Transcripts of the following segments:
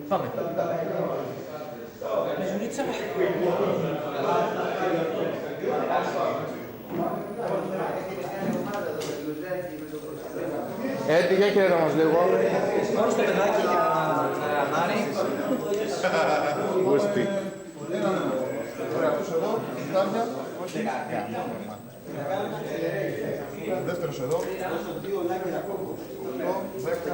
Πάμε. Ζουρίτσα. Για χαίρετα μας λίγο. Πάμε στο παιδάκι για να μάρει. Γούστη. Δεύτερος εδώ. 10.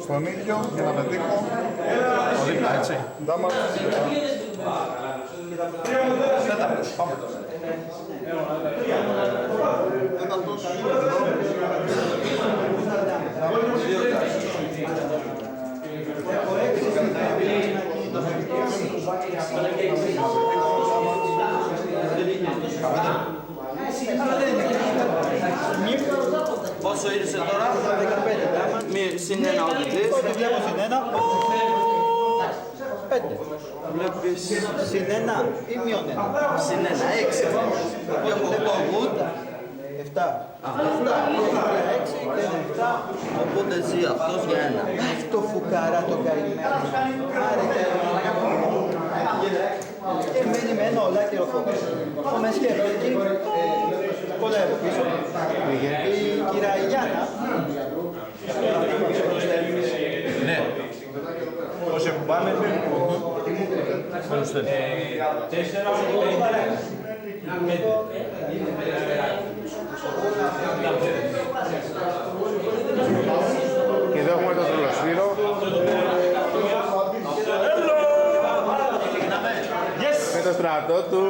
Στον ίδιο για να πετύχω. Ο δίπλα, έτσι. Ντάμα. Τέταρτος, πάμε. Τέταρτος. Πόσο ήρθε τώρα? 15. Συν ένα ο διτζής. Ό,τι βλέπω συν ένα. 5. Βλέπεις Συν ένα ή μειον ένα. συν ένα, 6. Έχω 8 wood. 7. 6 και 7. Οπότε ζει αυτός για ένα. Το φουκαρά το καημένο. Άρε και μένει με ένα ολάκυρο φόβο. Ο Μεσχέρο εκεί κολλεύω πίσω. Η κυραγιάννα. Ναι. Όσοι ακουμπάνε, μόνος στέλνει. Και εδώ έχουμε το τρολοσφύρο. Με το στρατό του.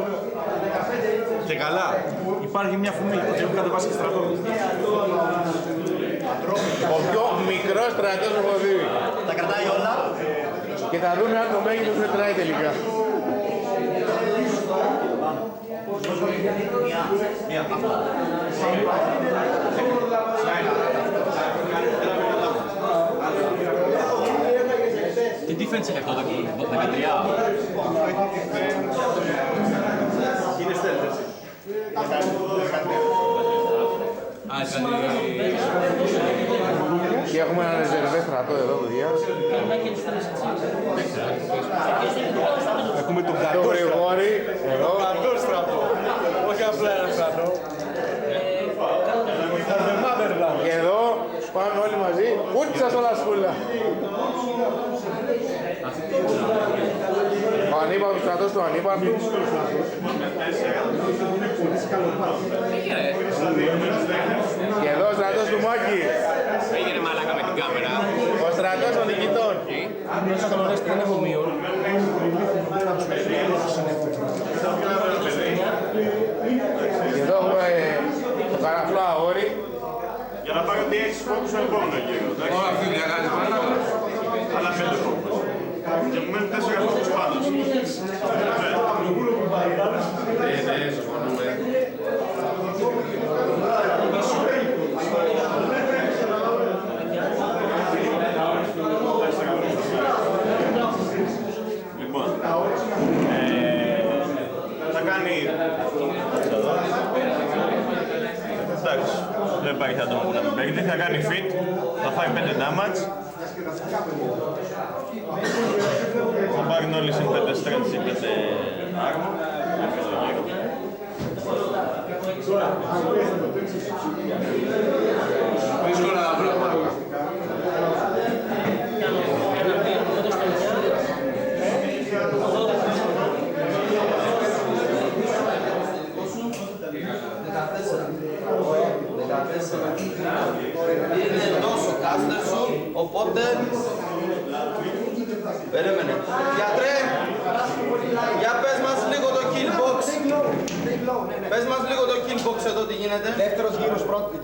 Και καλά, υπάρχει μια φωνή ότι έχουν κατεβάσει και στρατό. Ο πιο μικρός στρατός έχω δει. Τα κρατάει όλα. Και θα δούμε αν το μέγεθος μετράει τελικά. Μία. Τι defense έχει αυτό το 13. Είναι στέλνες. Και έχουμε ένα ρεζερβέ στρατό εδώ, παιδιά. Έχουμε τον Το κακό στρατό. Γρηγόρη, εδώ. Κακό στρατό. Όχι απλά ένα στρατό. Και εδώ πάμε όλοι μαζί. Κούτσα όλα σκούλα. Ο ανύπαρκτος στρατός του ανύπαρκτου. Και εδώ ο στρατός του Μάκη. Έγινε μαλάκα με την κάμερα. Ο στρατός των νικητών. Μέσα στο λες δεν έχω μείον. Και εδώ έχουμε το καραφλό αγόρι. Για να πάρει ότι έχεις φόκους στον επόμενο γύρο. Όλα αυτή η διαγάλη πάνω. Αλλά 5 φόκους. Και μου μένουν 4 φόκους πάνω. Ναι, συμφωνούμε. Λοιπόν, θα κάνει... Εντάξει, δεν υπάρχει άτομο που να μην παίξει. Θα κάνει fit, θα φάει 5 damage. Θα πάρουν όλοι σε 5 strength ή 5 armor. Δύσκολα τα πράγματα. Είναι εντός ο caster σου, οπότε... Περίμενε. Γιατρέ, για πες μας λίγο το kill box. Πες μας λίγο το kill box εδώ τι γίνεται. Δεύτερος γύρος, πρώτη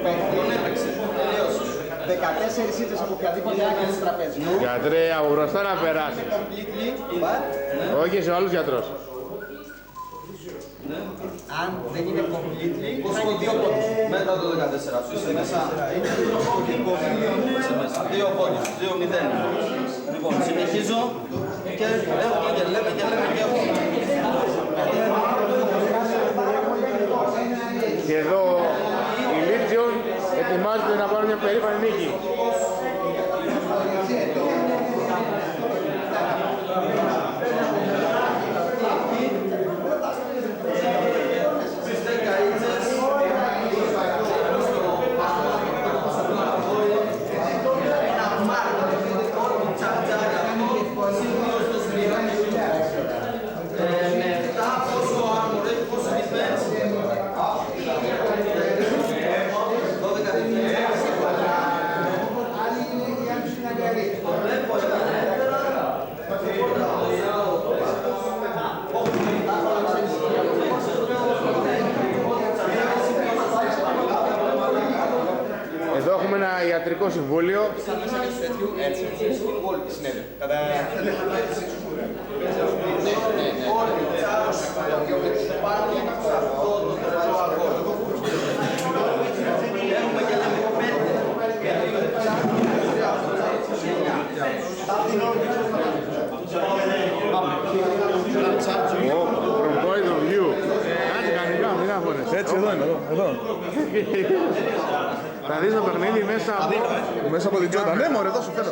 παίκτη. Τον έπαιξε, τελείωσε. 14 ήττες από οποιαδήποτε άκρη της τραπέζης. Γιατρέ, από μπροστά να περάσει. Completely, but... Όχι, είσαι ο άλλος γιατρός. Αν δεν είναι completely, Έχω 2 πόντους. Μετά το 14 σου είσαι μέσα. Είσαι μέσα. 2 πόντους, 2-0. Λοιπόν, συνεχίζω και έχουμε και λέμε και έχουμε. Και εδώ η Legion ετοιμάζεται ετοιμάζονται να πάρουν μια περήφανη νίκη. Εδώ έχουμε ένα ιατρικό συμβούλιο. From point of view. Κάτσε κανονικά, μην άφωνες. Έτσι, εδώ είναι, εδώ. Θα δεις το παιχνίδι Μέσα από την Τζόντα. Ναι, μωρέ, δώσου, φέρε.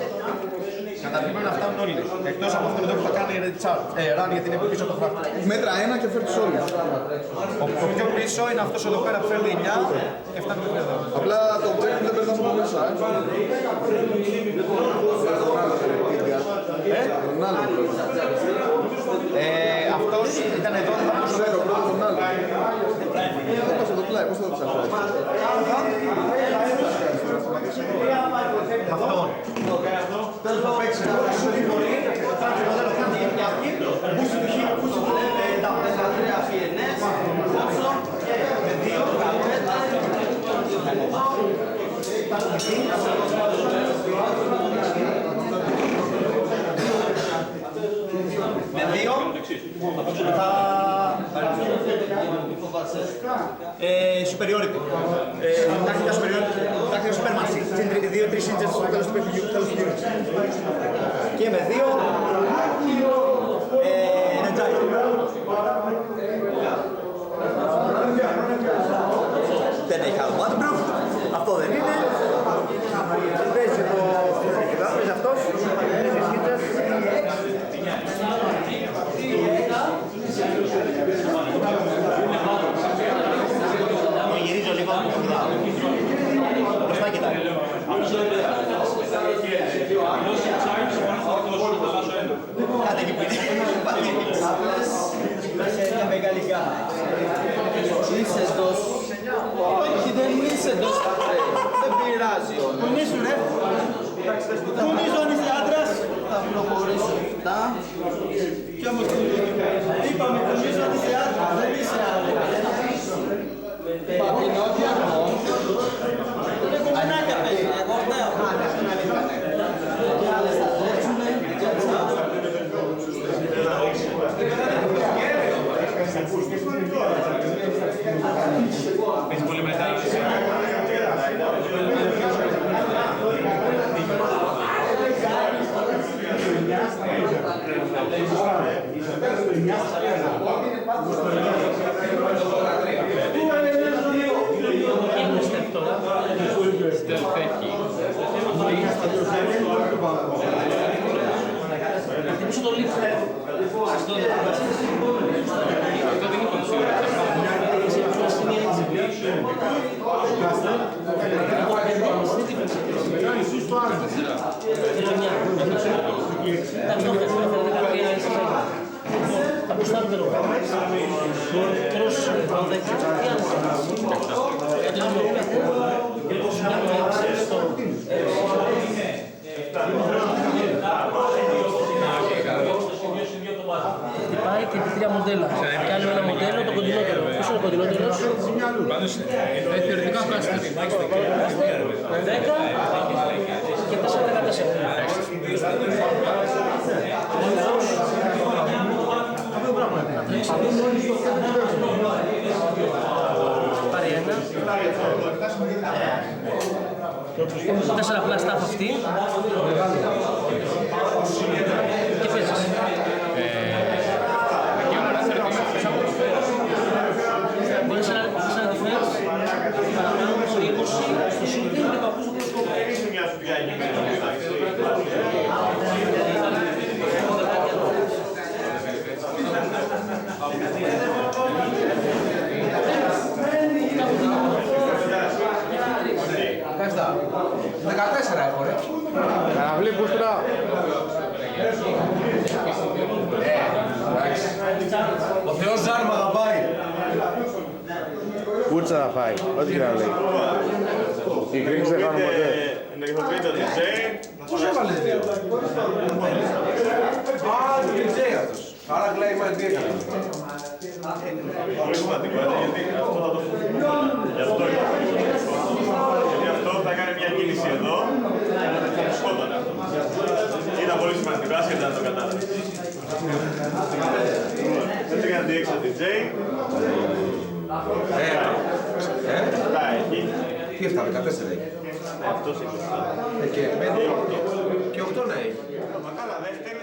Καταρχήν πρέπει να φτάνουν όλοι. Εκτός από αυτόν εδώ που θα κάνει run γιατί είναι πίσω από το φράχτη. Μέτρα ένα και φέρει τους όλους. Ο πιο πίσω είναι αυτός εδώ πέρα που φέρνει 9 και φτάνει μέχρι εδώ. Απλά το objective δεν περνάς από μέσα, Τον άλλον. Αυτός ήταν εδώ, δεν θα μπορούσε Ξέρω, πρώτα τον άλλον. Πώς θα το πλάει, πώς θα το ψάχνει. αυτόν. Με δύο superiority. Τακτικά superiority. Τακτικά supermacy. 2-3 inches στο τέλος του παιχνιδιού. Και με δύο energizer. Δεν έχει άλλο waterproof. Αυτό δεν είναι. Παίζει το παίζει αυτός. Παίζει σκίτσες. Γυρίζω λίγο. Μπροστά κοιτάει. Κάτε εκεί που είναι. είναι μεγάλη γάμα. Είσαι εντός. Όχι, δεν είσαι εντός πατρές. Δεν πειράζει όμως. Κουνήσου ρε. Κουνήσου αν είσαι άντρας. Θα προχωρήσω αυτά. Κι όμως είπαμε κουνήσου αν είσαι άντρας. Δεν είσαι άντρας. Παπινόκια Εγώ μενάκα πες. Εγώ φταίω. και άλλες θα τρέξουνε. Έχεις πολύ μεγάλη. Πόσο το λίγο. Αυτό δεν είναι σίγουρα. Πάει και τρία μοντέλα. Και άλλο ένα μοντέλο, το κοντινότερο. Ποιος είναι το κοντινότερος? Θεωρητικά πλάστικ. 10 και 4-14. Πάρει ένα. 4 απλά staff αυτή. Και παίζεις. Μπορείς να defense, παραπάνω στο 20, στο shooting. Καλό Ζαν μ' αγαπάει. Κούτσα να φάει, ό,τι και να λέει. Οι Greeks δεν κάνουν ποτέ. Ενεργοποιεί το DJ. Πώς έβαλες δύο. Α, το DJ αυτός. Άρα κλαίει μα τι έκανε. Πολύ σημαντικό, γιατί αυτό θα το φοβηθούμε. Γι' αυτό είναι. Γιατί αυτό θα κάνει μια κίνηση εδώ και θα σκότωνε αυτό. Ήταν πολύ σημαντικό, άσχετα να το κατάλαβε. Έτσι για να διέξει το DJ. Αυτά έχει. Τι 7, 14 έχει. Αυτός έχει. Και 5 και 8 να έχει. Μα καλά, δεύτερη.